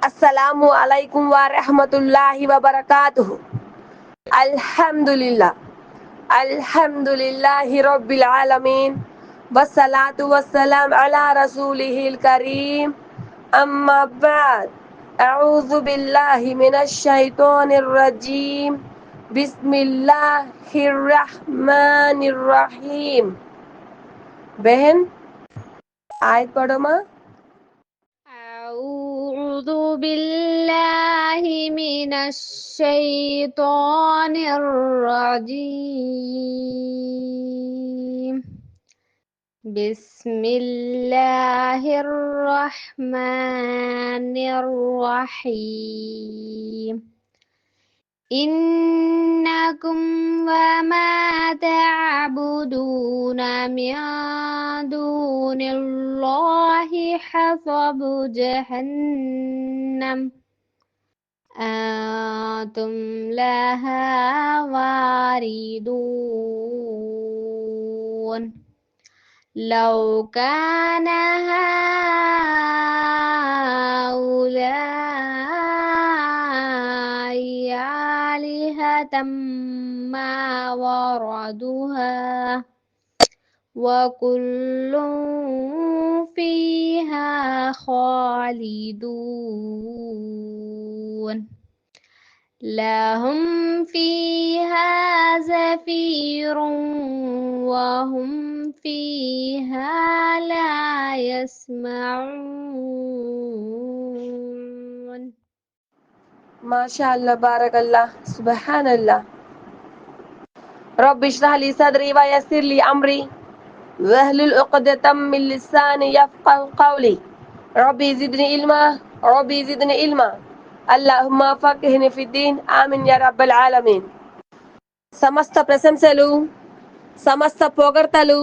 అస్సలాము అలైకుం వరహ్మతుల్లాహి వబరకాతుహు. అల్హమ్దులిల్లా అల్హమ్దులిల్లాహి రబ్బిల్ ఆలమీన్ వస్సలాతు వస్సలాం అలా రసూలిహిల్ కరీం. అమ్మా బఅద్. అఊజు బిల్లాహి మినష్ షైతానిర్ రజీం. బిస్మిల్లాహిర్ रहमानिर रहीम. बहन आयत पढ़ो माँ. أعوذ بالله من الشيطان الرجيم. بسم الله الرحمن الرحيم. إنكم وما تعبدون من دون الله حصب جهنم أنتم لها واردون. لو كان هؤلاء آلهة ما وردوها وكل فيها خالدون. لهم فيها زفير وهم فيها لا يسمعون. మాషాల్లా బారకల్లా సుబ్హానల్లా. రబ్బి ఇష్రహ్ లీ సద్రి వయస్సిర్ లీ అమ్రి వహ్లుల్ ఉక్దతం మిన్ లిసాని యఫ్ఖహు ఖౌలి. రబ్బి జిద్ని ఇల్మా అల్లాహుమ్మా ఫక్హిని ఫిద్దీన్. ఆమీన్ యా రబ్బల్ ఆలమీన్. సమస్త ప్రశంసలు, సమస్త పొగడ్తలు,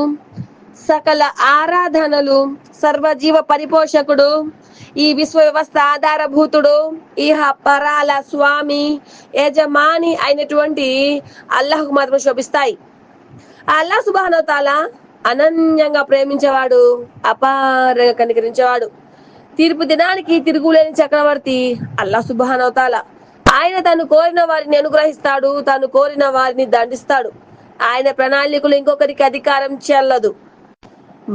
సకల ఆరాధనలు సర్వజీవ పరిపోషకుడు, ఈ విశ్వ వ్యవస్థ ఆధారభూతుడు, ఇహ పరాల స్వామి యజమాని అయినటువంటి అల్లాహ్కు మాత్రం శోభిస్తాయి. అల్లాహ్ సుబ్హానహు తాలా అనన్యంగా ప్రేమించేవాడు, అపారంగా కనికరించేవాడు, తీర్పు దినానికి తిరుగులేని చక్రవర్తి అల్లాహ్ సుబ్హానహు తాలా. ఆయన తను కోరిన వారిని అనుగ్రహిస్తాడు, తను కోరిన వారిని దండిస్తాడు. ఆయన ప్రణాళికలు ఇంకొకరికి అధికారం చెల్లదు.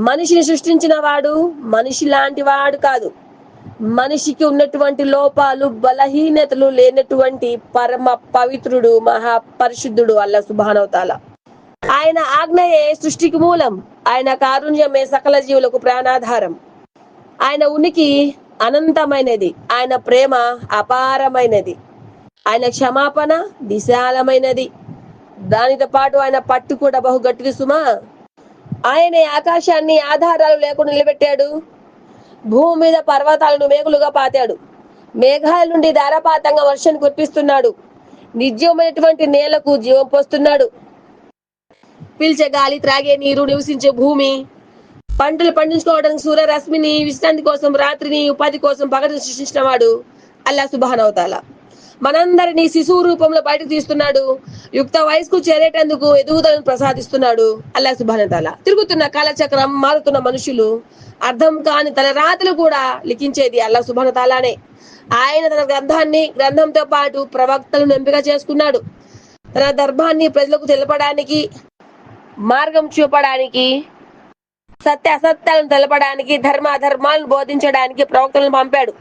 మనిషిని సృష్టించిన వాడు మనిషి లాంటి వాడు కాదు. మనిషికి ఉన్నటువంటి లోపాలు, బలహీనతలు లేనటువంటి పరమ పవిత్రుడు, మహాపరిశుద్ధుడు అల్లాహ్ సుబ్హానహు తాలా. ఆయన ఆజ్ఞయే సృష్టికి మూలం, ఆయన కారుణ్యమే సకల జీవులకు ప్రాణాధారం. ఆయన ఉనికి అనంతమైనది, ఆయన ప్రేమ అపారమైనది, ఆయన క్షమాపణ విశాలమైనది, దానితో పాటు ఆయన పట్టు కూడా బహు గట్టిది సుమా. ఆయనే ఆకాశాన్ని ఆధారాలు లేకుండా నిలబెట్టాడు, భూమి మీద పర్వతాలను మేఘలుగా పాతాడు, మేఘాల నుండి ధారాపాతంగా వర్షాన్ని కురిపిస్తున్నాడు, నిర్జీవమైనటువంటి నేలకు జీవం పోస్తున్నాడు. పీల్చే గాలి, త్రాగే నీరు, నివసించే భూమి, పంటలు పండించుకోవడానికి సూర్యరశ్మిని, విశ్రాంతి కోసం రాత్రిని, ఉపాధి కోసం పగటిని సృష్టించిన వాడు అల్లాహ్ సుబ్హానహు తాలా. మనందరినీ శిశువు రూపంలో బయటకు తీస్తున్నాడు, యుక్త వయసుకు చేరేటందుకు ఎదుగుదలను ప్రసాదిస్తున్నాడు అల్లాహ్ సుబ్హానహు తాలా. తిరుగుతున్న కాలచక్రం, మారుతున్న మనుషులు, అర్థం కాని తన రాతలు కూడా లిఖించేది అల్లాహ్ సుబ్హానహు తాలానే. ఆయన తన గ్రంథంతో పాటు ప్రవక్తలను ఎంపిక చేసుకున్నాడు, తన దర్భాన్ని ప్రజలకు తెలపడానికి, మార్గం చూపడానికి, సత్య అసత్యాలను తెలపడానికి, ధర్మ అధర్మాలను బోధించడానికి ప్రవక్తలను పంపాడు.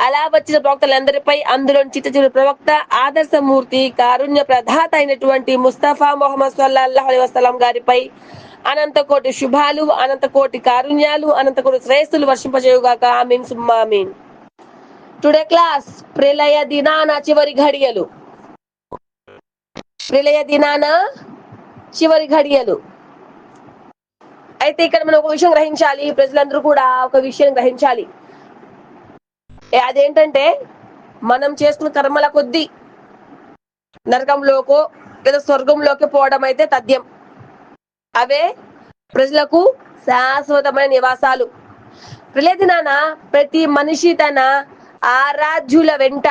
అలా వచ్చిన ప్రవక్తలందరిపై అందులో చిత్తచివరి ప్రవక్త, ఆదర్శమూర్తి, కారుణ్య ప్రదాత అయినటువంటి ముస్తఫా మొహమ్మద్ సల్లల్లాహు అలైహి వసల్లం గారిపై అనంత కోటి శుభాలు, అనంత కోటి కారుణ్యాలు, అనంత కోటి శ్రేయస్సులు వర్షింపజేయుగాక. ఆమీన్ సుమ్మా ఆమీన్. టుడే క్లాస్ ప్రళయ దినాన చివరి ఘడియలు. ప్రళయ దినాన చివరి ఘడియలు. అయితే ఇక్కడ మనం ఒక విషయం గ్రహించాలి, ప్రజలందరూ కూడా ఒక విషయం గ్రహించాలి. అదేంటంటే, మనం చేసుకున్న కర్మల కొద్దీ నరకంలోకో లేదా స్వర్గంలోకి పోవడం అయితే తథ్యం. అవే ప్రజలకు శాశ్వతమైన నివాసాలు. ప్రళయ దినాన ప్రతి మనిషి తన ఆరాధ్యుల వెంట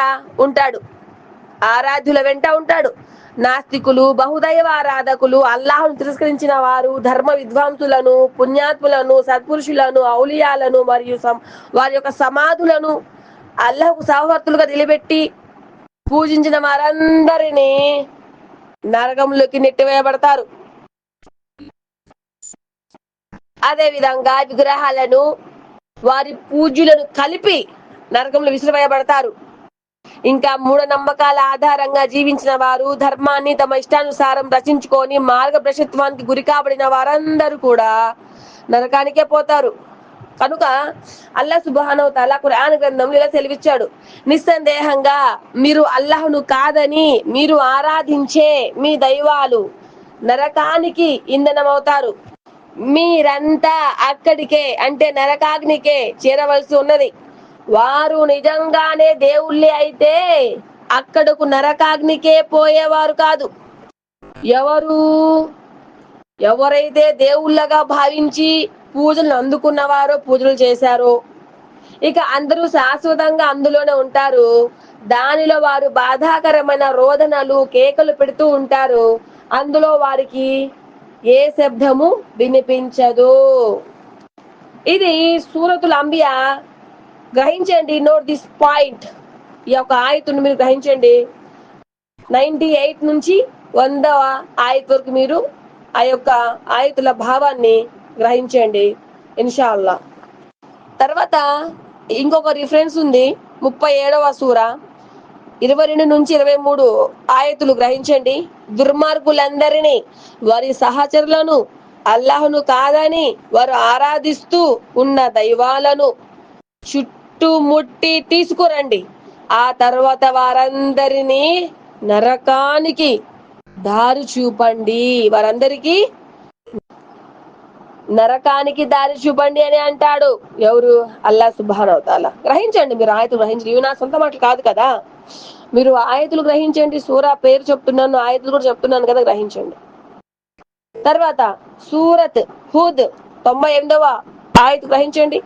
ఉంటాడు. నాస్తికులు, బహుదైవ ఆరాధకులు, అల్లాహ్ను తిరస్కరించిన వారు, ధర్మ విద్వాంసులను, పుణ్యాత్ములను, సత్పురుషులను, ఔలియాలను మరియు వారి యొక్క సమాధులను అల్లాహకు సహవర్తులుగా నిలబెట్టి పూజించిన వారందరినీ నరకంలోకి నెట్టివేయబడతారు. అదే విధంగా విగ్రహాలను వారి పూజ్యులను కలిపి నరకంలో విసిరివేయబడతారు. ఇంకా మూఢనమ్మకాల ఆధారంగా జీవించిన వారు, ధర్మాన్ని తమ ఇష్టానుసారం రచించుకొని మార్గభ్రష్టత్వానికి గురి కాబడిన వారందరూ కూడా నరకానికే పోతారు. కనుక అల్లాహ్ సుబ్హానహు తఆలా ఖురాన్ గ్రంథంలో ఇలా సెలవిచ్చాడు, నిస్సందేహంగా మీరు అల్లాహ్ను కాదని మీరు ఆరాధించే మీ దైవాలు నరకానికి ఇంధనమవుతారు. మీరంతా అక్కడికే అంటే నరకాగ్నికే చేరవలసి ఉన్నది. వారు నిజంగానే దేవుళ్ళే అయితే అక్కడకు నరకాగ్నికే పోయేవారు కాదు. ఎవరైతే దేవుళ్ళగా భావించి పూజలు అందుకున్నవారో, పూజలు చేశారో, ఇక అందరూ శాశ్వతంగా అందులోనే ఉంటారు. దానిలో వారు బాధాకరమైన రోదనలు, కేకలు పెడుతూ ఉంటారు. అందులో వారికి ఏ శబ్దము వినిపించదు. ఇది సూరతుల్ అంబియా. గ్రహించండి, నోట్ దిస్ పాయింట్. ఈ యొక్క ఆయతును మీరు గ్రహించండి. 98 నుంచి 100వ ఆయత్ వరకు మీరు ఆ యొక్క ఆయతుల భావాన్ని గ్రహించండి ఇన్షాల్లా. తర్వాత ఇంకొక రిఫరెన్స్ ఉంది, 37వ సూర 22 నుంచి 23 ఆయతులు గ్రహించండి. దుర్మార్గులందరినీ, వారి సహచరులను, అల్లాహ్ను కాదని వారు ఆరాధిస్తూ ఉన్న దైవాలను చుట్టుముట్టి తీసుకురండి. ఆ తర్వాత వారందరినీ నరకానికి దారి చూపండి. వారందరికీ నరకానికి దారి చూపండి అని అంటాడు. ఎవరు? అల్లాహ్ సుబ్హానహు తఆలా. గ్రహించండి, మీరు ఆయతులు గ్రహించండి. ఇవి నా సొంత మాటలు కాదు కదా. మీరు ఆయతులు గ్రహించండి. సూరా పేరు చెప్తున్నాను, ఆయతులు కూడా చెప్తున్నాను కదా, గ్రహించండి. తర్వాత సూరత్ హుద్ 98వ ఆయత్ గ్రహించండి.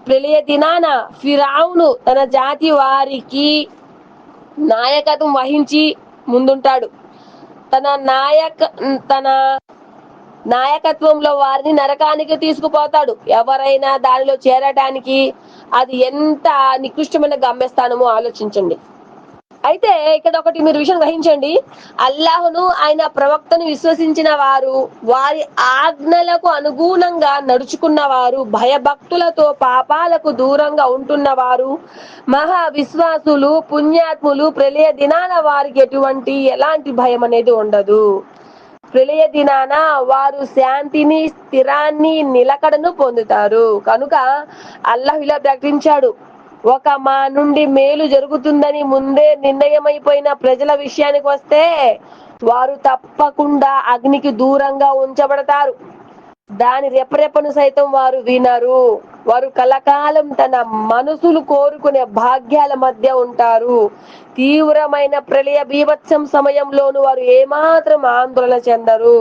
ప్రళయ దినాన ఫిరౌను తన జాతి వారికి నాయకత్వం వహించి ముందుంటాడు. తన నాయకత్వంలో వారిని నరకానికి తీసుకుపోతాడు. ఎవరైనా దానిలో చేరడానికి అది ఎంత నికృష్టమైన గమ్యస్థానమో ఆలోచించండి. అయితే ఇక్కడ ఒకటి మీరు విషయం గ్రహించండి. అల్లాహ్ను, ఆయన ప్రవక్తను విశ్వసించిన వారు, వారి ఆజ్ఞలకు అనుగుణంగా నడుచుకున్నవారు, భయభక్తులతో పాపాలకు దూరంగా ఉంటున్నవారు, మహా విశ్వాసులు, పుణ్యాత్ములు, ప్రళయ దినాన వారికి ఎలాంటి భయం అనేది ఉండదు. ప్రళయ దినాన వారు శాంతిని, స్థిరాన్ని, నిలకడను పొందుతారు. కనుక అల్లాహ్ ఇలా ప్రకటించాడు, ఒక మా నుండి మేలు జరుగుతుందని ముందే నిర్ణయమైపోయిన ప్రజల విషయానికి వస్తే వారు తప్పకుండా అగ్నికి దూరంగా ఉంచబడతారు. దాని రెపరెపను సైతం వారు వినరు. వారు కలకాలం తన మనసులు కోరుకునే భాగ్యాల మధ్య ఉంటారు. తీవ్రమైన ప్రళయ బీభత్సం సమయంలోనూ వారు ఏమాత్రం ఆందోళన చెందరు.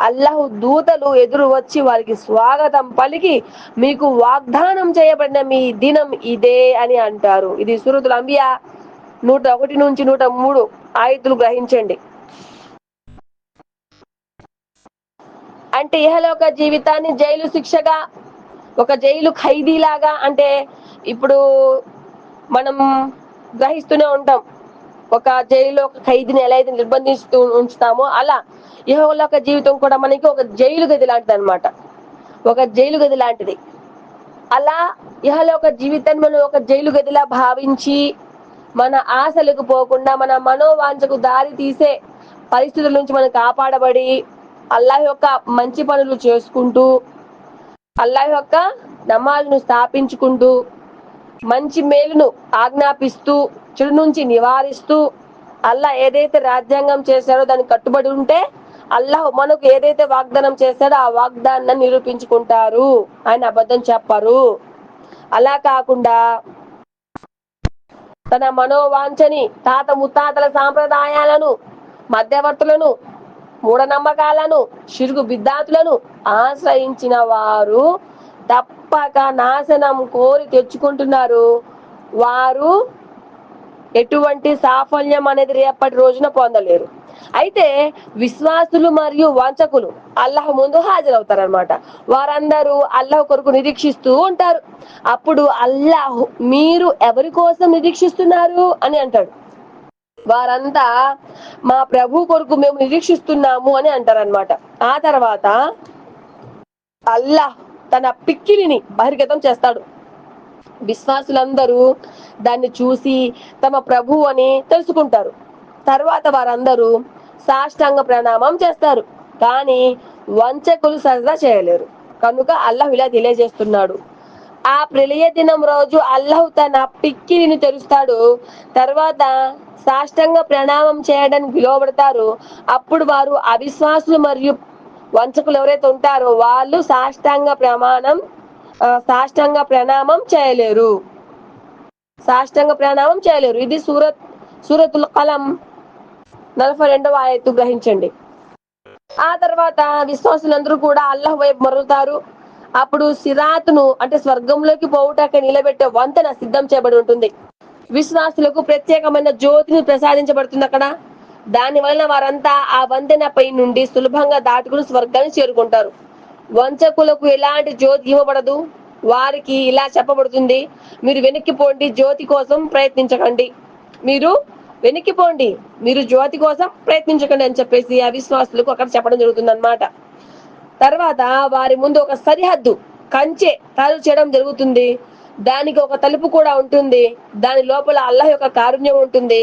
అల్లాహ్ దూతలు ఎదురు వచ్చి వారికి స్వాగతం పలికి, మీకు వాగ్దానం చేయబడిన మీ దినం ఇదే అని అంటారు. ఇది సూరతుల్ అంబియా 101 నుంచి 103 ఆయతులు గ్రహించండి. అంటే ఇహలోక జీవితాన్ని జైలు శిక్షగా, ఒక జైలు ఖైదీలాగా, అంటే ఇప్పుడు మనం గ్రహిస్తూనే ఉంటాం, ఒక జైల్లో ఒక ఖైదీని ఎలా అయితే నిర్బంధిస్తూ ఉంచుతామో అలా ఇహలోక జీవితం కూడా మనకి ఒక జైలు గది లాంటిది అనమాట. ఒక జైలు గది లాంటిది. అలా ఇహలోక జీవితాన్ని మనం ఒక జైలు గదిలా భావించి మన ఆశలకు పోకుండా, మన మనోవాంఛకు దారి తీసే పరిస్థితుల నుంచి మనం కాపాడబడి అల్లాహ్ యొక్క మంచి పనులు చేసుకుంటూ, అల్లాహ్ యొక్క నమాజును స్థాపించుకుంటూ, మంచి మేలును ఆజ్ఞాపిస్తూ, చెడు నుంచి నివారిస్తూ, అల్లాహ్ ఏదైతే రాజ్యాంగం చేశాడో దానికి కట్టుబడి ఉంటే అల్లాహ్ మనకు ఏదైతే వాగ్దానం చేశాడో ఆ వాగ్దానాన్ని నిరూపించుకుంటారు. ఆయన అబద్ధం చెప్పరు. అలా కాకుండా తన మనోవాంఛని, తాత ముత్తాతల సాంప్రదాయాలను, మధ్యవర్తులను, మూఢనమ్మకాలను, షిర్కు బిద్దాతులను ఆశ్రయించిన వారు తప్పక నాశనం కోరి తెచ్చుకుంటున్నారు. వారు ఎటువంటి సాఫల్యం అనేది రేపటి రోజున పొందలేరు. అయితే విశ్వాసులు మరియు వంచకులు అల్లాహ్ ముందు హాజరవుతారనమాట. వారందరూ అల్లాహ్ కొరకు నిరీక్షిస్తూ ఉంటారు. అప్పుడు అల్లాహ్ మీరు ఎవరి కోసం నిరీక్షిస్తున్నారు అని అంటాడు. వారంతా మా ప్రభు కొరకు మేము నిరీక్షిస్తున్నాము అని అంటారనమాట. ఆ తర్వాత అల్లాహ్ తన పిక్కిలిని బహిర్గతం చేస్తాడు. విశ్వాసులందరూ దాన్ని చూసి తమ ప్రభు అని తెలుసుకుంటారు. తర్వాత వారందరూ సాష్టాంగ ప్రణామం చేస్తారు. కానీ వంచకులు సజదా చేయలేరు. కనుక అల్లాహ్ ఇలా తెలియజేస్తున్నాడు, ఆ ప్రళయ దినం రోజు అల్లాహ్ తన పిక్కిలిని తెరుస్తాడు. తర్వాత సాష్టాంగ ప్రణామం చేయడానికి పిలువబడతారు. అప్పుడు వారు అవిశ్వాసులు మరియు వంచకులు ఎవరైతే ఉంటారో వాళ్ళు సాష్టాంగ ప్రణామం చేయలేరు. ఇది సూరతుల్ కలం 42వ ఆయత్తు గ్రహించండి. ఆ తర్వాత విశ్వాసులందరూ కూడా అల్లాహ్ వైపు మరలుతారు. అప్పుడు సిరాతును అంటే స్వర్గంలోకి పోవుటకి నిలబెట్టే వంతెన సిద్ధం చేయబడి ఉంటుంది. విశ్వాసులకు ప్రత్యేకమైన జ్యోతిని ప్రసాదించబడుతుంది అక్కడ. దాని వలన వారంతా ఆ వంతెనపై నుండి సులభంగా దాటుకుని స్వర్గాన్ని చేరుకుంటారు. వంచకులకు ఎలాంటి జ్యోతి ఇవ్వబడదు. వారికి ఇలా చెప్పబడుతుంది, మీరు వెనక్కిపోండి, జ్యోతి కోసం ప్రయత్నించకండి, మీరు జ్యోతి కోసం ప్రయత్నించకండి అని చెప్పేసి అవిశ్వాసులకు అక్కడ చెప్పడం జరుగుతుంది అన్నమాట. తర్వాత వారి ముందు ఒక సరిహద్దు కంచె తయారు చేయడం జరుగుతుంది. దానికి ఒక తలుపు కూడా ఉంటుంది. దాని లోపల అల్లాహ్ యొక్క కారుణ్యం ఉంటుంది.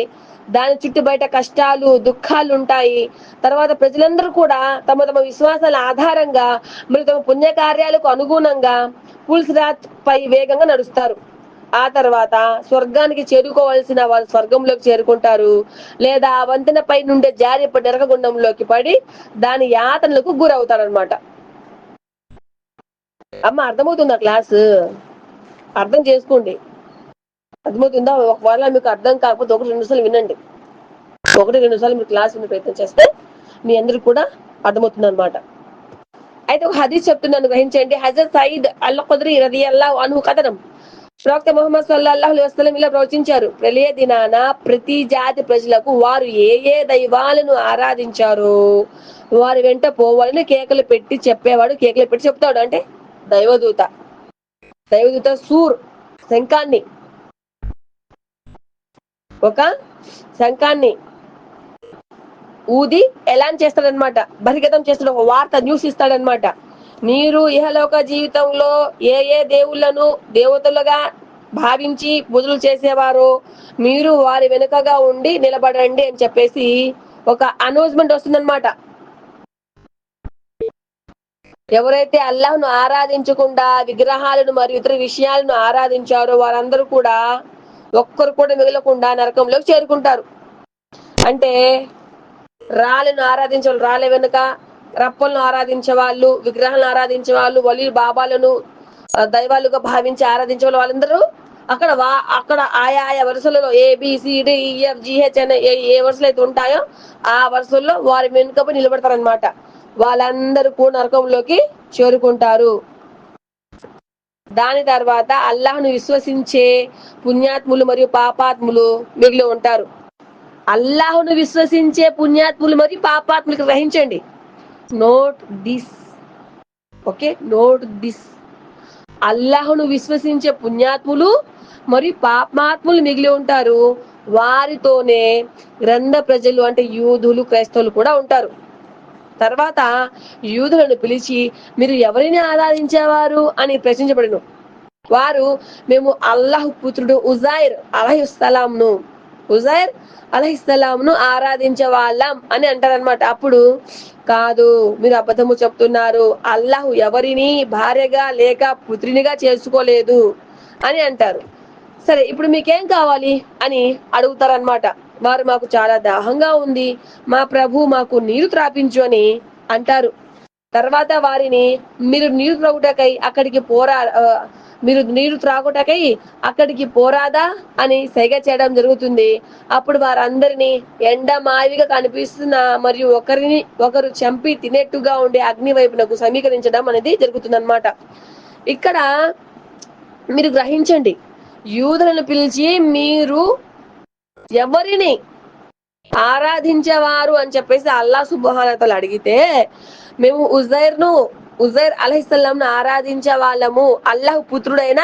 దాని చుట్టూ బయట కష్టాలు దుఃఖాలు ఉంటాయి. తర్వాత ప్రజలందరూ కూడా తమ తమ విశ్వాసాల ఆధారంగా మరియు తమ పుణ్యకార్యాలకు అనుగుణంగా పుల్సిరాత్ పై వేగంగా నడుస్తారు. ఆ తర్వాత స్వర్గానికి చేరుకోవాల్సిన వాళ్ళు స్వర్గంలోకి చేరుకుంటారు, లేదా ఆ వంతెన పై నుండే జారి నరకగుండంలోకి పడి దాని యాతనలకు గురవుతారనమాట. అమ్మ అర్థమవుతుందా క్లాస్? అర్థం చేసుకోండి. అర్థమవుతుందా? ఒకవేళ మీకు అర్థం కాకపోతే 1-2 సార్లు వినండి. 1-2 సార్లు మీరు క్లాస్ వినే ప్రయత్నం చేస్తే మీ అందరికి కూడా అర్థమవుతుంది అనమాట. అయితే ఒక హదీస్ చెప్తున్నాను, గ్రహించండి. హజరత్ సయీద్ అల్ ఖుద్రీ రదియల్లాహు అన్హు కథనం. ప్రవక్త ముహమ్మద్ సల్లల్లాహు అలైహి వసల్లం ఇలా ప్రవచించారు, ప్రళయ దినాన ప్రతి జాతి ప్రజలకు వారు ఏ ఏ దైవాలను ఆరాధించారో వారి వెంట పోవాలని కేకలు పెట్టి చెప్తాడు. అంటే దైవదూత సూర్ శంఖాన్ని ఊది ఎలాన్ చేస్తాడనమాట, బహిర్గతం చేస్తాడు, ఒక వార్త న్యూస్ ఇస్తాడనమాట. మీరు ఇహలోక జీవితంలో ఏ ఏ దేవుళ్లను దేవతలుగా భావించి పూజలు చేసేవారో మీరు వారి వెనుకగా ఉండి నిలబడండి అని చెప్పేసి ఒక అనౌన్స్మెంట్ వస్తుందన్నమాట. ఎవరైతే అల్లాహ్ను ఆరాధించకుండా విగ్రహాలను మరియు ఇతర విషయాలను ఆరాధించారో వారందరూ కూడా ఒక్కరు కూడా మిగలకుండా నరకంలోకి చేరుకుంటారు. అంటే రాళ్ళను ఆరాధించే వాళ్ళు, రాళ్ళ వెనుక రప్పలను ఆరాధించే వాళ్ళు, విగ్రహాలను ఆరాధించే వాళ్ళు, వలి బాబాలను దైవాలుగా భావించి ఆరాధించే వాళ్ళు, వాళ్ళందరూ అక్కడ ఆయా వరుసలలో ABCDEFGH అనే ఏ వరుసలు అయితే ఉంటాయో ఆ వరుసల్లో వారి వెనుకపై నిలబడతారనమాట. వాళ్ళందరూ కూడా నరకంలోకి చేరుకుంటారు. దాని తర్వాత అల్లాహ్ను విశ్వసించే పుణ్యాత్ములు మరియు పాపాత్ములు మిగిలి ఉంటారు. అల్లాహ్ను విశ్వసించే పుణ్యాత్ములు మరియు పాపాత్ములు గ్రహించండి. Note this. అల్లాహ్ను విశ్వసించే పుణ్యాత్ములు మరియు పాపాత్ములు మిగిలి ఉంటారు. వారితోనే గ్రంథ ప్రజలు అంటే యూదులు, క్రైస్తవులు కూడా ఉంటారు. తర్వాత యూదులను పిలిచి మీరు ఎవరిని ఆరాధించేవారు అని ప్రశ్నించబడిను. వారు మేము అల్లాహ్ పుత్రుడు ఉజైర్ అలైహిస్సలాంను ఆరాధించే వాళ్ళం అని అంటారనమాట. అప్పుడు కాదు, మీరు అబద్ధము చెప్తున్నారు, అల్లాహ్ ఎవరిని భార్యగా లేక పుత్రినిగా చేసుకోలేదు అని అంటారు. సరే, ఇప్పుడు మీకేం కావాలి అని అడుగుతారనమాట. వారు మాకు చాలా దాహంగా ఉంది, మా ప్రభు మాకు నీరు త్రాపించు అని అంటారు. తర్వాత వారిని మీరు నీరు త్రాగుటకై అక్కడికి పోరాదా అని సైగ చేయడం జరుగుతుంది. అప్పుడు వారందరినీ ఎండమావిగా కనిపిస్తున్న మరియు ఒకరు చంపి తినేట్టుగా ఉండే అగ్ని వైపునకు సమీకరించడం అనేది జరుగుతుంది అన్నమాట. ఇక్కడ మీరు గ్రహించండి, యూదులను పిలిచి మీరు ఎవరిని ఆరాధించేవారు అని చెప్పేసి అల్లా సుబ్హానహు తఆలా అడిగితే, మేము ఉజైర్ అలైహిస్సలాంను ఆరాధించే వాళ్ళము. అల్లాహ్ పుత్రుడైన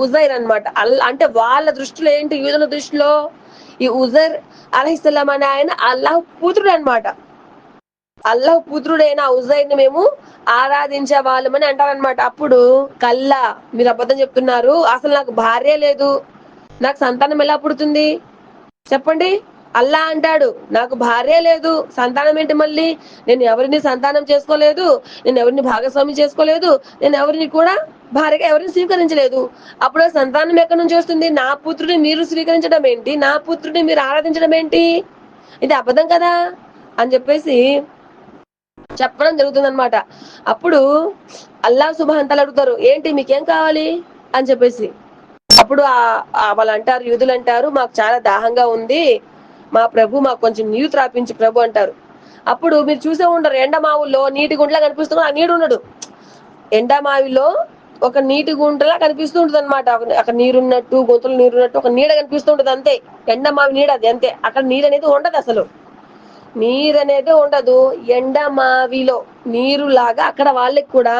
ఉజైర్ అన్నమాట. అంటే వాళ్ళ దృష్టిలో ఏంటి, యూదుల దృష్టిలో ఈ ఉజైర్ అలైహిస్సలాం అనే ఆయన అల్లాహ్ పుత్రుడు అన్నమాట. అల్లాహ్ పుత్రుడైన ఉజైర్ని మేము ఆరాధించే వాళ్ళమని అంటారనమాట. అప్పుడు కల్లా, మీరు అబద్ధం చెప్తున్నారు, అసలు నాకు భార్య లేదు, నాకు సంతానం ఎలా పుడుతుంది చెప్పండి. అల్లా అంటాడు, నాకు భార్య లేదు, సంతానం ఏంటి మళ్ళీ, నేను ఎవరిని సంతానం చేసుకోలేదు, నేను ఎవరిని భాగస్వామి చేసుకోలేదు, నేను ఎవరిని కూడా భార్యగా ఎవరిని స్వీకరించలేదు. అప్పుడు సంతానం ఎక్కడి నుంచి వస్తుంది? నా పుత్రుడిని మీరు స్వీకరించడం ఏంటి, నా పుత్రుడిని మీరు ఆరాధించడం ఏంటి, ఇది అబద్ధం కదా అని చెప్పేసి చెప్పడం జరుగుతుందన్నమాట. అప్పుడు అల్లాహ్ సుబ్హానహు తఆలా అడుగుతారు, ఏంటి మీకేం కావాలి అని చెప్పేసి. అప్పుడు వాళ్ళు అంటారు, యూదులు అంటారు, మాకు చాలా దాహంగా ఉంది, మా ప్రభు మాకు కొంచెం నీరు త్రాపించు ప్రభు అంటారు. అప్పుడు మీరు చూసే ఉండరు, ఎండమావుల్లో నీటి గుంటలా కనిపిస్తున్నా ఆ నీడు ఉండడు. ఎండమావిలో ఒక నీటి గుంటలా కనిపిస్తూ ఉంటుంది అనమాట. అక్కడ నీరున్నట్టు, గొంతులు నీరున్నట్టు ఒక నీడ కనిపిస్తూ ఉంటుంది అంతే. ఎండమావి నీడ అది అంతే. అక్కడ నీరు అనేది ఉండదు, అసలు నీరు అనేది ఉండదు. ఎండమావిలో నీరు లాగా అక్కడ వాళ్ళకి కూడా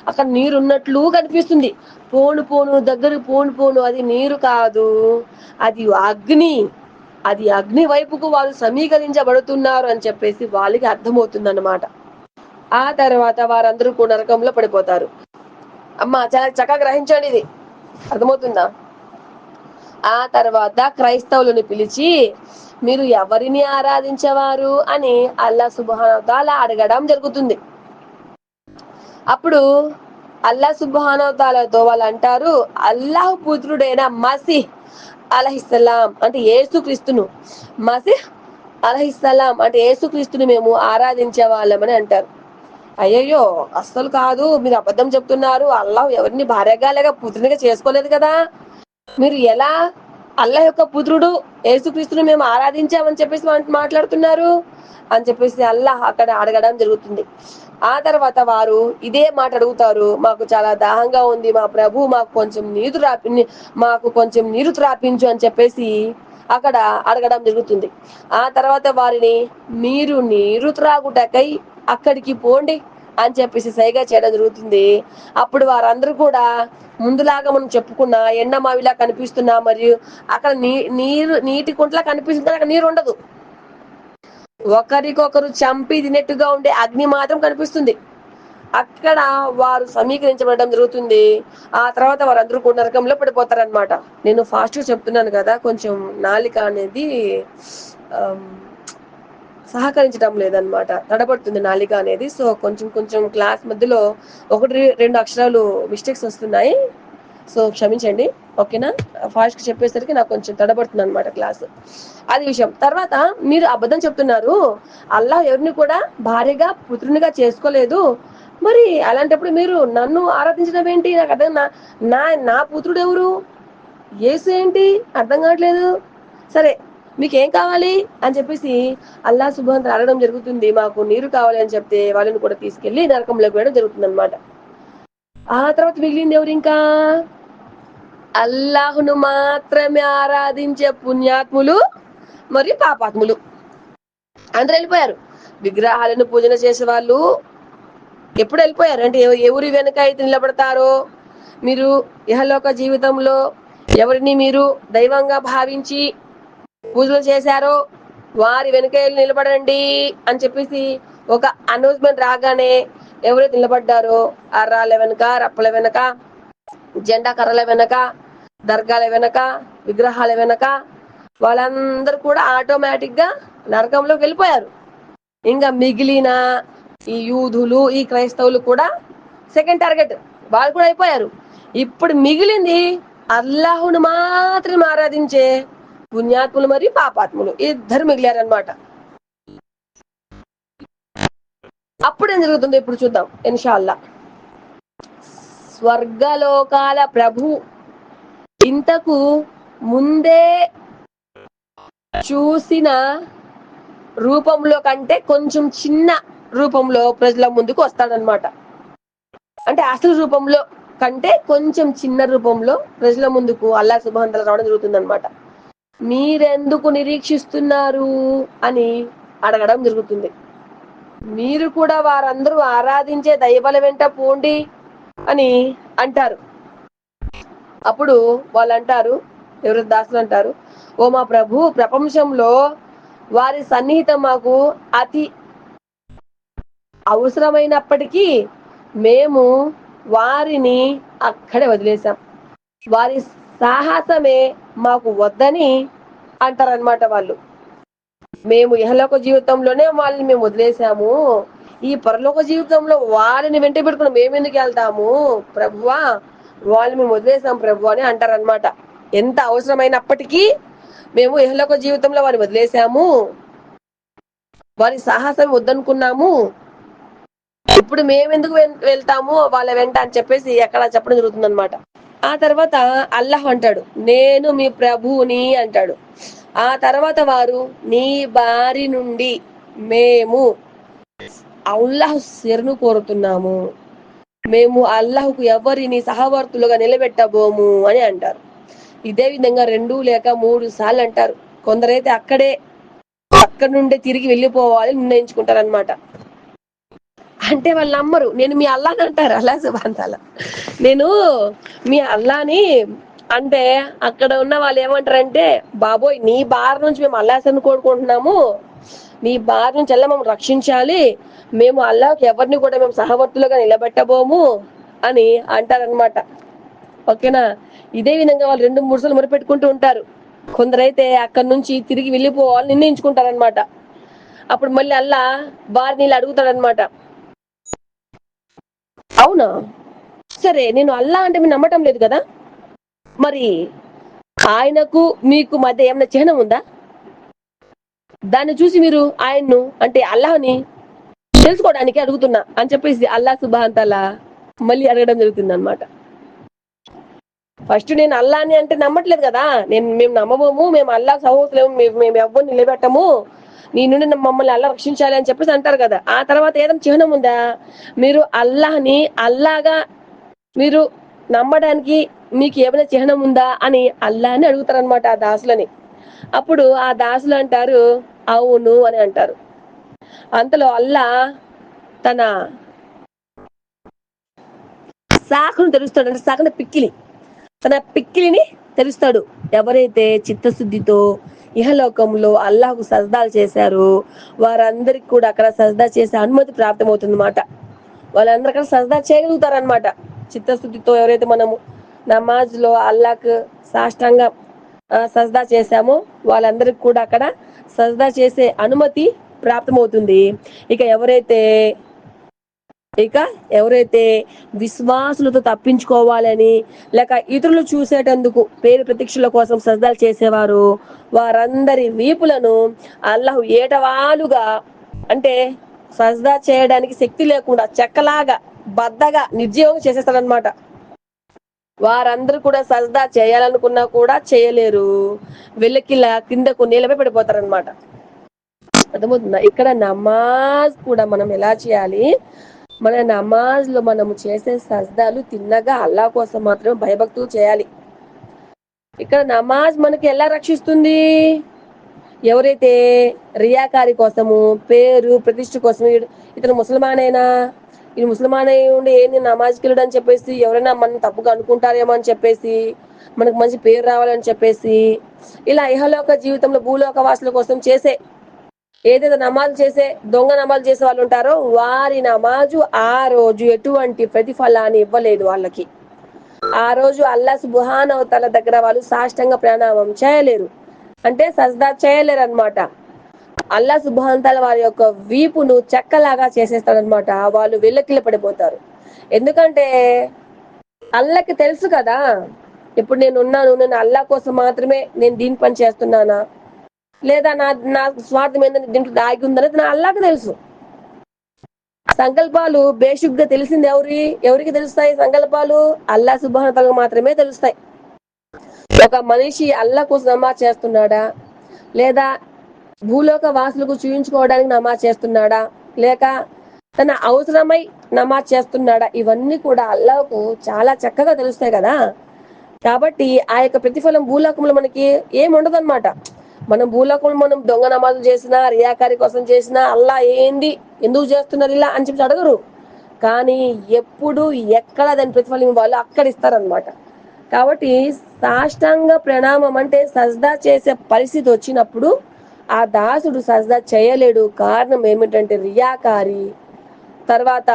అక్కడ నీరు ఉన్నట్లు కనిపిస్తుంది. పోను దగ్గర పోను అది నీరు కాదు, అది అగ్ని. అది అగ్ని వైపుకు వాళ్ళు సమీకరించబడుతున్నారు అని చెప్పేసి వాళ్ళకి అర్థమవుతుంది అన్నమాట. ఆ తర్వాత వారందరూ కూడా నరకంలో పడిపోతారు. అమ్మా చాలా చక్కగా గ్రహించండి, ఇది అర్థమవుతుందా? ఆ తర్వాత క్రైస్తవులను పిలిచి, మీరు ఎవరిని ఆరాధించేవారు అని అల్లా సుబ్హానహు తఆలా అడగడం జరుగుతుంది. అప్పుడు అల్లా సుబ్హానహు తఆలాతో వాళ్ళు అంటారు, అల్లాహ్ పుత్రుడైన మసీహ్ అలైహిస్సలాం అంటే యేసుక్రీస్తును, మసీహ్ అలైహిస్సలాం అంటే యేసుక్రీస్తుని మేము ఆరాధించే వాళ్ళమని అంటారు. అయ్యయ్యో అస్సలు కాదు, మీరు అబద్ధం చెప్తున్నారు, అల్లాహ్ ఎవరిని భార్యగా లేక పుత్రునిగా చేసుకోలేదు కదా, మీరు ఎలా అల్లాహ్ యొక్క పుత్రుడు యేసుక్రీస్తుని మేము ఆరాధించామని చెప్పేసి మాట్లాడుతున్నారు అని చెప్పేసి అల్లాహ్ అక్కడ అడగడం జరుగుతుంది. ఆ తర్వాత వారు ఇదే మాట అడుగుతారు, మాకు చాలా దాహంగా ఉంది, మా ప్రభు మాకు కొంచెం నీరు త్రాపించు అని చెప్పేసి అక్కడ అడగడం జరుగుతుంది. ఆ తర్వాత వారిని మీరు నీరు త్రాగుటకై అక్కడికి పోండి అని చెప్పేసి సైగా చేయడం జరుగుతుంది. అప్పుడు వారందరూ కూడా ముందులాగా మనం చెప్పుకున్న ఎండమావిలా కనిపిస్తున్నా, మరియు అక్కడ నీటి కుంటలా కనిపిస్తుంది, అక్కడ నీరు ఉండదు. ఒకరికొకరు చంపి తినట్టుగా ఉండే అగ్ని మాత్రం కనిపిస్తుంది. అక్కడ వారు సమీకరించబడడం జరుగుతుంది. ఆ తర్వాత వారందరూ కూడా నరకంలో పడిపోతారనమాట. నేను ఫాస్ట్ గా చెప్తున్నాను కదా, కొంచెం నాలిక అనేది సహకరించడం లేదనమాట, తడబడుతుంది నాలిక అనేది. సో కొంచెం క్లాస్ మధ్యలో 1-2 అక్షరాలు మిస్టేక్స్ వస్తున్నాయి, సో క్షమించండి, ఓకేనా? ఫాస్ట్ గా చెప్పేసరికి నాకు కొంచెం తడబడుతుంది అనమాట క్లాస్, అది విషయం. తర్వాత మీరు అబద్ధం చెప్తున్నారు, అల్లాహ్ ఎవరిని కూడా భార్యగా పుత్రునిగా చేసుకోలేదు, మరి అలాంటప్పుడు మీరు నన్ను ఆరాధించడం ఏంటి, నాకు అర్థం నా పుత్రుడు ఎవరు, యేసు ఏంటి అర్థం కావట్లేదు. సరే మీకేం కావాలి అని చెప్పేసి అల్లాహ్ సుబ్హానహు తఆలా అడగడం జరుగుతుంది. మాకు నీరు కావాలి అని చెప్తే వాళ్ళని కూడా తీసుకెళ్లి నరకంలోకి వేయడం జరుగుతుంది అనమాట. ఆ తర్వాత మిగిలింది ఎవరు, ఇంకా అల్లాహ్ను మాత్రమే ఆరాధించే పుణ్యాత్ములు మరియు పాపాత్ములు అందరూ వెళ్ళిపోయారు. విగ్రహాలను పూజన చేసే వాళ్ళు ఎప్పుడు వెళ్ళిపోయారు అంటే, ఎవరి వెనక అయితే నిలబడతారో, మీరు ఇహలోక జీవితంలో ఎవరిని మీరు దైవంగా భావించి పూజలు చేశారో వారి వెనుక నిలబడండి అని చెప్పేసి ఒక అనౌన్స్మెంట్ రాగానే ఎవరైతే నిలబడ్డారో ఆ రాళ్ళ వెనక, రప్పల వెనక, జెండా కర్రల వెనక, దర్గాల వెనక, విగ్రహాల వెనక వాళ్ళందరూ కూడా ఆటోమేటిక్ గా నరకంలోకి వెళ్ళిపోయారు. ఇంకా మిగిలిన ఈ యూదులు, ఈ క్రైస్తవులు కూడా సెకండ్ టార్గెట్, వాళ్ళు కూడా అయిపోయారు. ఇప్పుడు మిగిలింది అల్లాహును మాత్రమే ఆరాధించే పుణ్యాత్ములు మరియు పాపాత్ములు, ఇద్దరు మిగిలారనమాట. అప్పుడు ఏం జరుగుతుందో ఇప్పుడు చూద్దాం ఇన్షాల్లా. స్వర్గలోకాల ప్రభు ఇంతకు ముందే చూసిన రూపంలో కంటే కొంచెం చిన్న రూపంలో ప్రజల ముందుకు వస్తాడనమాట. అంటే అసలు రూపంలో కంటే కొంచెం చిన్న రూపంలో ప్రజల ముందుకు అల్లాహ్ సుబ్హానహు తఆలా రావడం జరుగుతుంది అనమాట. మీరెందుకు నిరీక్షిస్తున్నారు అని అడగడం జరుగుతుంది. మీరు కూడా వారందరూ ఆరాధించే దైవాల వెంట పోండి అని అంటారు. అప్పుడు వాళ్ళు అంటారు, ఎవరు దాసులు అంటారు, ఓ మా ప్రభు, ప్రపంచంలో వారి సన్నిహితం మాకు అతి అవసరమైనప్పటికీ మేము వారిని అక్కడే వదిలేశాం. వారి సాహసమే మాకు వద్దని అంటారనమాట వాళ్ళు. మేము ఇహలోక జీవితంలోనే వాళ్ళని మేము వదిలేసాము, ఈ పరలోక జీవితంలో వాళ్ళని వెంట పెట్టుకుని మేము ఎందుకు వెళ్తాము ప్రభువా, వాళ్ళని మేము వదిలేసాం ప్రభు అని అంటారనమాట. ఎంత అవసరమైనప్పటికీ మేము ఇహలోక జీవితంలో వారిని వదిలేసాము, వారి సాహసం వద్దనుకున్నాము, ఇప్పుడు మేమెందుకు వెళ్తాము వాళ్ళ వెంట అని చెప్పేసి అక్కడ చెప్పడం జరుగుతుంది అనమాట. ఆ తర్వాత అల్లాహ్ అంటాడు, నేను మీ ప్రభువుని అంటాడు. ఆ తర్వాత వారు, నీ బారి నుండి మేము అల్లాహ్ శరణు కోరుతున్నాము, మేము అల్లాహ్కు ఎవరిని సహవర్తులుగా నిలబెట్టబోము అని అంటారు. ఇదే విధంగా 2 లేక 3 సార్లు అంటారు. కొందరైతే అక్కడి నుండే తిరిగి వెళ్ళిపోవాలి నిర్ణయించుకుంటారనమాట. అంటే వాళ్ళు నమ్మరు, నేను మీ అల్లాని అంటారు. అల్లా సుబ్హాన్ తఆలా, నేను మీ అల్లాని అంటే అక్కడ ఉన్న వాళ్ళు ఏమంటారంటే, బాబోయ్ నీ బారి నుంచి మేము అల్లాహ్ని కోరుకుంటున్నాము, నీ బారి నుంచి అల్లా మమ్మల్ని రక్షించాలి, మేము అల్లాహ్కి ఎవరిని కూడా మేము సహవర్తులుగా నిలబెట్టబోము అని అంటారనమాట. ఓకేనా. ఇదే విధంగా వాళ్ళు 2-3 సార్లు మొరపెట్టుకుంటూ ఉంటారు. కొందరైతే అక్కడి నుంచి తిరిగి వెళ్ళిపోవాలి నిర్ణయించుకుంటారనమాట. అప్పుడు మళ్ళీ అల్లా వారిని ఇలా అడుగుతాడనమాట, అవునా సరే, నేను అల్లా అంటే మీరు నమ్మటం లేదు కదా, మరి ఆయనకు మీకు మధ్య ఏమైనా చిహ్నం ఉందా, దాన్ని చూసి మీరు ఆయన్ను అంటే అల్లాహ్ని తెలుసుకోవడానికి అడుగుతున్నా అని చెప్పేసి అల్లా సుబ్హాన్ తఆలా మళ్ళీ అడగడం జరుగుతుంది అనమాట. ఫస్ట్ నేను అల్లాని అంటే నమ్మట్లేదు కదా, మేము నమ్మబోము, మేము అల్లా సహోదరులేము, మేము ఎవరిని నిలబెట్టము, నీ నుండి మమ్మల్ని అల్లా రక్షించాలి అని చెప్పేసి అంటారు కదా. ఆ తర్వాత ఏదైనా చిహ్నం ఉందా, మీరు అల్లాహ్ని అల్లాగా మీరు నమ్మడానికి మీకు ఏమైనా చిహ్నం ఉందా అని అల్లాని అడుగుతారనమాట ఆ దాసులని. అప్పుడు ఆ దాసులు అంటారు, అవును అని అంటారు. అంతలో అల్లా తన సాకును తెరుస్తాడు. అంటే సాకున పిక్కిలి, తన పిక్కిలిని తెరుస్తాడు. ఎవరైతే చిత్తశుద్ధితో ఇహలోకంలో అల్లాహకు సజ్దాలు చేశారో వారందరికి కూడా అక్కడ సజ్దా చేసే అనుమతి ప్రాప్తమవుతుంది అన్నమాట. వాళ్ళందరూ అక్కడ సజ్దా చేయగలుగుతారనమాట. చిత్తశుద్ధితో ఎవరైతే మనము నమాజ్ లో అల్లాహకు సాష్టంగా సజ్దా చేశామో వాళ్ళందరికి కూడా అక్కడ సజ్దా చేసే అనుమతి ప్రాప్తమవుతుంది. ఇక ఎవరైతే విశ్వాసులతో తప్పించుకోవాలని లేక ఇతరులు చూసేటందుకు పేరు ప్రతీక్షల కోసం సజ్దాలు చేసేవారు వారందరి వీపులను అల్లాహ్ ఏటవాలుగా అంటే సజ్దా చేయడానికి శక్తి లేకుండా చెక్కలాగా బద్దగా నిర్జీవం చేసేస్తారనమాట. వారందరూ కూడా సజ్దా చేయాలనుకున్నా కూడా చేయలేరు, వెల్లకిలా కిందకు నేలపై పడిపోతారనమాట. అర్థమవుతుందా. ఇక్కడ నమాజ్ కూడా మనం ఎలా చేయాలి, మన నమాజ్ లో మనము చేసే సజ్దాలు తిన్నగా అల్లాహ్ కోసం మాత్రమే భయభక్తులు చేయాలి. ఇక్కడ నమాజ్ మనకి ఎలా రక్షిస్తుంది, ఎవరైతే రియాకారి కోసము పేరు ప్రతిష్ఠ కోసం ఇతను ముసల్మానేనా, ఈ ముసల్మాన్ అయి ఉండి ఏంది నమాజ్కి వెళ్ళడు అని చెప్పేసి ఎవరైనా మనం తప్పుగా అనుకుంటారేమో అని చెప్పేసి మనకు మంచి పేరు రావాలని చెప్పేసి ఇలా ఇహలోక జీవితంలో భూలోక వాసుల కోసం చేసే ఏదైతే నమాజ్ చేసే దొంగ నమాజ్ చేసే వాళ్ళు ఉంటారో వారి నమాజు ఆ రోజు ఎటువంటి ప్రతిఫలాన్ని ఇవ్వలేదు వాళ్ళకి. ఆ రోజు అల్లా సుబ్హానహు వ తఆలా దగ్గర వాళ్ళు సాష్టంగా ప్రణామం చేయలేరు, అంటే సజ్దా చేయలేరు అనమాట. అల్లా సుబ్హానహు వ తఆలా వారి యొక్క వీపును చెక్కలాగా చేసేస్తాడనమాట. వాళ్ళు వెల్లకిల్ల పడిపోతారు. ఎందుకంటే అల్లాకి తెలుసు కదా, ఇప్పుడు నేను అల్లా కోసం మాత్రమే నేను దీని పని చేస్తున్నానా లేదా నా స్వార్థం ఏంటంటే దీంట్లో దాగి ఉందనేది నా అల్లాకి తెలుసు. సంకల్పాలు బేసిక్గా తెలిసింది ఎవరికి తెలుస్తాయి, సంకల్పాలు అల్లా సుబ్హానహు వ తఆలా మాత్రమే తెలుస్తాయి. ఒక మనిషి అల్లా కోసం నమాజ్ చేస్తున్నాడా లేదా భూలోక వాసులకు చూయించుకోవడానికి నమాజ్ చేస్తున్నాడా లేక తన అవసరమై నమాజ్ చేస్తున్నాడా, ఇవన్నీ కూడా అల్లాహకు చాలా చక్కగా తెలుస్తాయి కదా. కాబట్టి ఆ యొక్క ప్రతిఫలం భూలోకంలో మనకి ఏమి ఉండదు అనమాట. మనం భూలోకంలో మనం దొంగ నమాజులు చేసినా, రియాకారి కోసం చేసినా, అల్లా ఏంది, ఎందుకు చేస్తున్నారు ఇలా అని చెప్పి అడగరు. కానీ ఎప్పుడు ఎక్కడ దాని ప్రతిఫలం ఇవ్వాలో అక్కడ ఇస్తారనమాట. కాబట్టి సాష్టాంగ ప్రణామం అంటే సజ్దా చేసే పరిస్థితి వచ్చినప్పుడు ఆ దాసుడు సజ్దా చేయలేడు. కారణం ఏమిటంటే రియాకారి, తర్వాత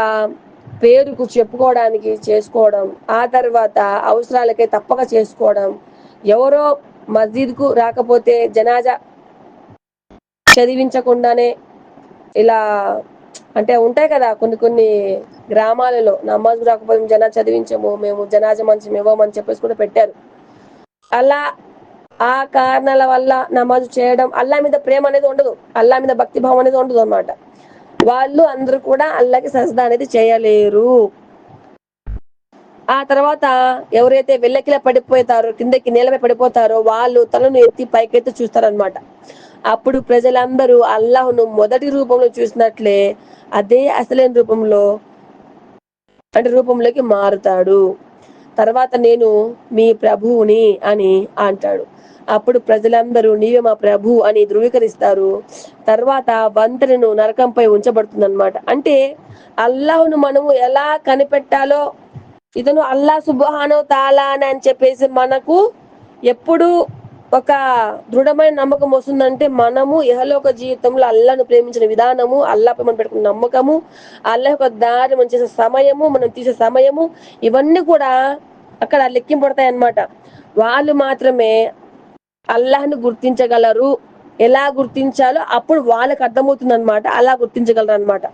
పేరుకు చెప్పుకోవడానికి చేసుకోవడం, ఆ తర్వాత అవసరాలకే తప్పక చేసుకోవడం, ఎవరో మస్జిద్కు రాకపోతే జనాజా చదివించకుండానే ఇలా అంటే ఉంటాయి కదా కొన్ని కొన్ని గ్రామాలలో నమాజ్ రాకపోతే జనాజా చదివించము, మేము జనాజా మంచం ఇవ్వమని చెప్పేసి కూడా పెట్టారు. అలా ఆ కారణాల వల్ల నమాజు చేయడం, అల్లా మీద ప్రేమ అనేది ఉండదు, అల్లా మీద భక్తి భావం అనేది ఉండదు అనమాట. వాళ్ళు అందరూ కూడా అల్లాకి సజ్దా అనేది చేయలేరు. ఆ తర్వాత ఎవరైతే వెల్లకిలా పడిపోతారో, కిందకి నేలపై పడిపోతారో వాళ్ళు తలను ఎత్తి పైకెత్తి చూస్తారనమాట. అప్పుడు ప్రజలందరూ అల్లాహ్ను మొదటి రూపంలో చూసినట్లే అదే అసలైన రూపంలో అంటే రూపంలోకి మారుతాడు. తర్వాత నేను మీ ప్రభువుని అని అంటాడు. అప్పుడు ప్రజలందరూ నీవే మా ప్రభు అని ధృవీకరిస్తారు. తర్వాత వంతెనను నరకంపై ఉంచబడుతుందన్నమాట. అంటే అల్లాహ్ను మనము ఎలా కనిపెట్టాలో, ఇతను అల్లా సుబ్హానహు తాలా అని చెప్పేసి మనకు ఎప్పుడు ఒక దృఢమైన నమ్మకం వస్తుందంటే మనము ఇహలోక జీవితంలో అల్లాను ప్రేమించిన విధానము, అల్లాపై మనం పెట్టుకున్న నమ్మకము, అల్లా యొక్క దారి మనం చేసే సమయము, మనం తీసే సమయము, ఇవన్నీ కూడా అక్కడ లెక్కింపడతాయి అన్నమాట. వాళ్ళు మాత్రమే అల్లాహ్ను గుర్తించగలరు. ఎలా గుర్తించాలో అప్పుడు వాళ్ళకి అర్థమవుతుంది అనమాట. అలా గుర్తించగలరు అనమాట.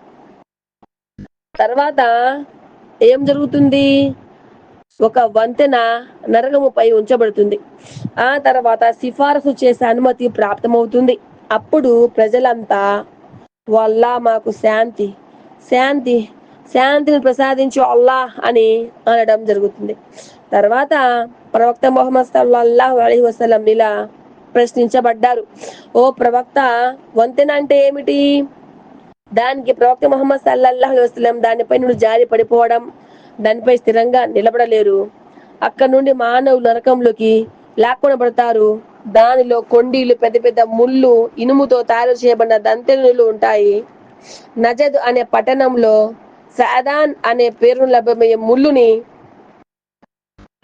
తర్వాత ఏం జరుగుతుంది? ఒక వంతెన నరకముపై ఉంచబడుతుంది. ఆ తర్వాత సిఫారసు చేసే అనుమతి ప్రాప్తమవుతుంది. అప్పుడు ప్రజలంతా వల్లా మాకు శాంతి శాంతి శాంతిని ప్రసాదించు అల్లాహ్ అని అనడం జరుగుతుంది. తర్వాత ప్రవక్త ముహమ్మద్ సల్లల్లాహు అలైహి వసల్లం ఇలా ప్రశ్నించబడ్డారు. ఓ ప్రవక్త, వంతెన అంటే ఏమిటి? దానికి ప్రవక్త ముహమ్మద్ సల్లల్లాహు అలైహి వసల్లం దానిపై నుండి జారి పడిపోవడం, దానిపై స్థిరంగా నిలబడలేరు. అక్కడ నుండి మానవులు నరకంలోకి లాక్కొనబడతారు. దానిలో కొండీలు, పెద్ద పెద్ద ముళ్ళు, ఇనుముతో తయారు చేయబడిన దంతెనలు ఉంటాయి. నజద్ అనే పట్టణంలో సాదాన్ అనే పేరును లభ్యమయ్యే ముళ్ళుని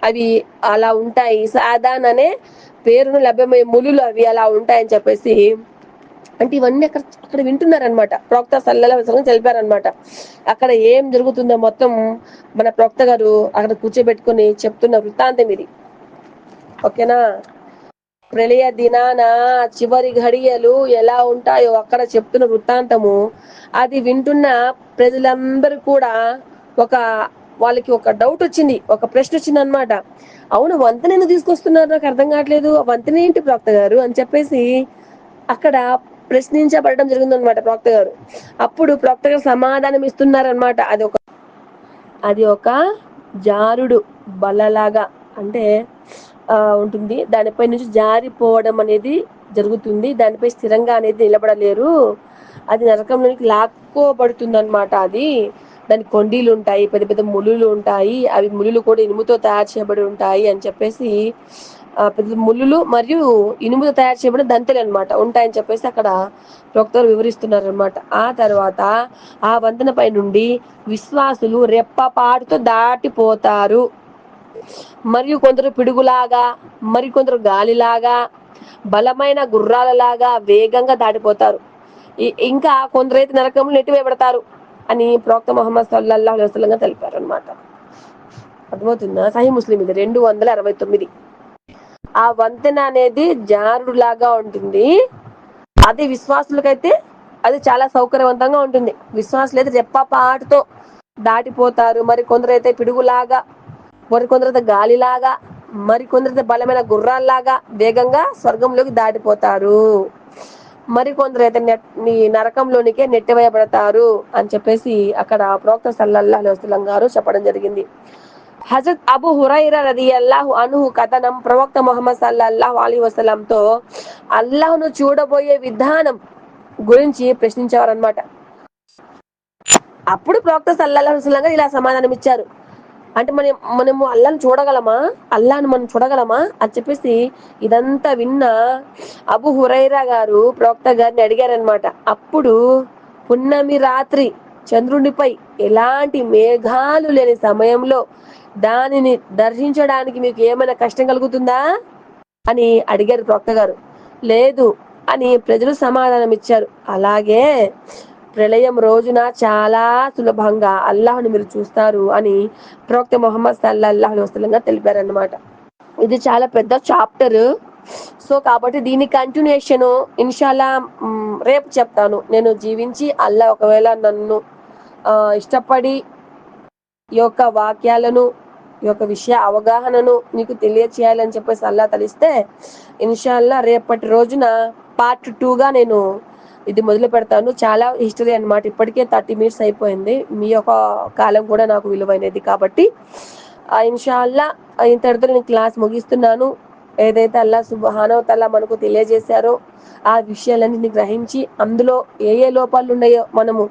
అవి అలా ఉంటాయి. సాదాన్ అనే పేరును లభ్యమయ్యే ముళ్ళు అవి అలా ఉంటాయని చెప్పేసి అంటే ఇవన్నీ అక్కడ వింటున్నారనమాట. ప్రవక్త సల్లల్లాహు అలైహి వసల్లం తెలిపారనమాట. అక్కడ ఏం జరుగుతుందో మొత్తం మన ప్రవక్త గారు అక్కడ కూర్చోబెట్టుకుని చెప్తున్న వృత్తాంతం ఇది. ఓకేనా? ప్రళయ దినాన చివరి ఘడియలు ఎలా ఉంటాయో అక్కడ చెప్తున్న వృత్తాంతము. అది వింటున్న ప్రజలందరూ కూడా ఒక వాళ్ళకి ఒక డౌట్ వచ్చింది, ఒక ప్రశ్న వచ్చింది అనమాట. అవును, వంతెన ఎందుకు తీసుకొస్తున్నారు, నాకు అర్థం కావట్లేదు, వంతెన ఏంటి ప్రవక్త గారు అని చెప్పేసి అక్కడ ప్రశ్నించబడడం జరిగిందనమాట ప్రవక్త గారు. అప్పుడు ప్రవక్త గారు సమాధానం ఇస్తున్నారనమాట. అది ఒక జారుడు బల్లలాగా అంటే ఉంటుంది. దానిపై నుంచి జారిపోవడం అనేది జరుగుతుంది. దానిపై స్థిరంగా అనేది నిలబడలేరు. అది నరకంలోనికి లాక్కోబడుతుంది అనమాట. అది దానికి కొండీలు ఉంటాయి, పెద్ద పెద్ద ముళ్ళులు ఉంటాయి. అవి ముళ్ళులు కూడా ఇనుముతో తయారు చేయబడి ఉంటాయి అని చెప్పేసి పెద్ద ముళ్ళులు మరియు ఇనుముతో తయారు చేయబడిన దంతెలు అనమాట ఉంటాయని చెప్పేసి అక్కడ ప్రవక్తలు వివరిస్తున్నారనమాట. ఆ తర్వాత ఆ వంతెనపై నుండి విశ్వాసులు రెప్పపాటుతో దాటిపోతారు. మరియు కొందరు పిడుగులాగా, మరికొందరు గాలిలాగా, బలమైన గుర్రాలలాగా వేగంగా దాటిపోతారు. ఇంకా కొందరైతే నరకంలో నెట్టివేయబడతారు అని ప్రవక్త ముహమ్మద్ సల్లల్లాహు అలైహి వసల్లం తెలిపారు అనమాట. అర్థమవుతుందా? సహీ ముస్లిం ఇది 269. ఆ వంతెన అనేది జారుడులాగా ఉంటుంది. అది విశ్వాసులకైతే అది చాలా సౌకర్యవంతంగా ఉంటుంది. విశ్వాసులు అయితే రెప్పపాటుతో దాటిపోతారు. మరి కొందరైతే పిడుగులాగా, మరికొందరైతే గాలిలాగా, మరికొందరైతే బలమైన గుర్రాల్లాగా వేగంగా స్వర్గంలోకి దాటిపోతారు. మరికొందరైతే నరకంలోనికే నెట్టివేయబడతారు అని చెప్పేసి అక్కడ ప్రవక్త సల్లల్లాహు అలైహి వసల్లం గారు చెప్పడం జరిగింది. హజరత్ అబూ హురైరా రదియల్లాహు అన్హు కథనం, ప్రవక్త ముహమ్మద్ సల్లల్లాహు అలైహి వసల్లంతో అల్లాహ్ను చూడబోయే విధానం గురించి ప్రశ్నించేవారనమాట. అప్పుడు ప్రవక్త సల్లల్లాహు అలైహి వసల్లం ఇలా సమాధానం ఇచ్చారు. అంటే మనము అల్లాని చూడగలమా, అల్లాని మనం చూడగలమా అని చెప్పేసి ఇదంతా విన్న అబూ హురైరా గారు ప్రవక్త గారిని అడిగారనమాట. అప్పుడు పున్నమి రాత్రి చంద్రునిపై ఎలాంటి మేఘాలు లేని సమయంలో దానిని దర్శించడానికి మీకు ఏమైనా కష్టం కలుగుతుందా అని అడిగారు ప్రవక్త గారు. లేదు అని ప్రజలు సమాధానం ఇచ్చారు. అలాగే ప్రళయం రోజున చాలా సులభంగా అల్లాహ్ను మీరు చూస్తారు అని ప్రవక్త ముహమ్మద్ సల్లల్లాహు అలైహి వసల్లం గారు తెలిపారన్నమాట. ఇది చాలా పెద్ద చాప్టర్. సో కాబట్టి దీని కంటిన్యూషన్ ఇన్షాల్లా రేపు చెప్తాను. నేను జీవించి అల్లా ఒకవేళ నన్ను ఇష్టపడి ఈ యొక్క వాక్యాలను, ఈ యొక్క విషయ అవగాహనను నీకు తెలియచేయాలని చెప్పేసి అల్లా తలిస్తే ఇన్షాల్లా రేపటి రోజున పార్ట్ 2గా నేను ఇది మొదలు పెడతాను. చాలా హిస్టరీ అన్నమాట. ఇప్పటికే 30 మినిట్స్ అయిపోయింది. మీ యొక్క కాలం కూడా నాకు విలువైనది కాబట్టి ఇన్షాల్లా ఇంతటితో నేను క్లాస్ ముగిస్తున్నాను. ఏదైతే అల్లా సుబ్హానహు తఆలా మనకు తెలియజేశారో ఆ విషయాలన్నింటినీ గ్రహించి అందులో ఏ ఏ లోపాలు ఉన్నాయో మనము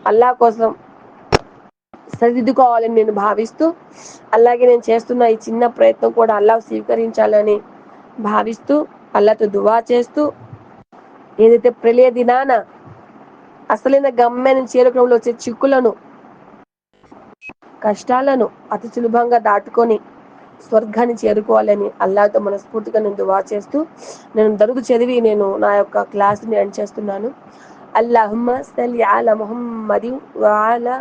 అల్లా కోసం సరిదిద్దుకోవాలని నేను భావిస్తూ, అలాగే నేను చేస్తున్న ఈ చిన్న ప్రయత్నం కూడా అల్లా స్వీకరించాలని భావిస్తూ, అల్లాతో దువా చేస్తూ, ఏదైతే ప్రళయ దినాన అసలైన గమ్యాన్ని చేరుకోవడంలో వచ్చే చిక్కులను, కష్టాలను అతి సులభంగా దాటుకొని స్వర్గాన్ని చేరుకోవాలని అల్లాతో మనస్ఫూర్తిగా నేను దువా చేస్తూ నేను దరుదు చదివి నేను నా యొక్క క్లాస్ని ఎండ్ చేస్తున్నాను. అల్లాహుమ్మ సల్లి అలా ముహమ్మదిన్ వఅలా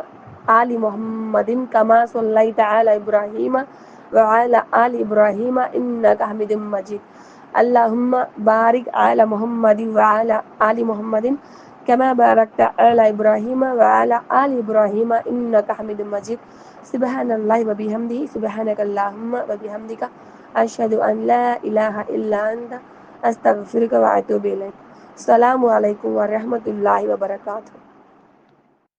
ఆలి ముహమ్మదిన్ కమా సల్లైత అలా ఇబ్రాహీమ వఅలా ఆలి ఇబ్రాహీమ ఇన్నక హమీదుమ్ మజీద్. అల్లాహుమ్మ బారిక్ అలా ముహమ్మదిన్ వఅలా ఆలి ముహమ్మదిన్ కమా బారక్త అలా ఇబ్రాహీమ వఅలా ఆలి ఇబ్రాహీమ ఇన్నక హమీదుమ్ మజీద్. సుబ్హానల్లాహి వ బిహమ్దిహి సుబ్హానక అల్లాహుమ్మ వ బిహమ్దిక అష్హదు అన్ లా ఇలాహ ఇల్లా అంత అస్తగ్ఫిరుక వ అతూబు ఇలైక్. అస్సలాము అలైకుం వ రహ్మతుల్లాహి వ బరకాతుహు.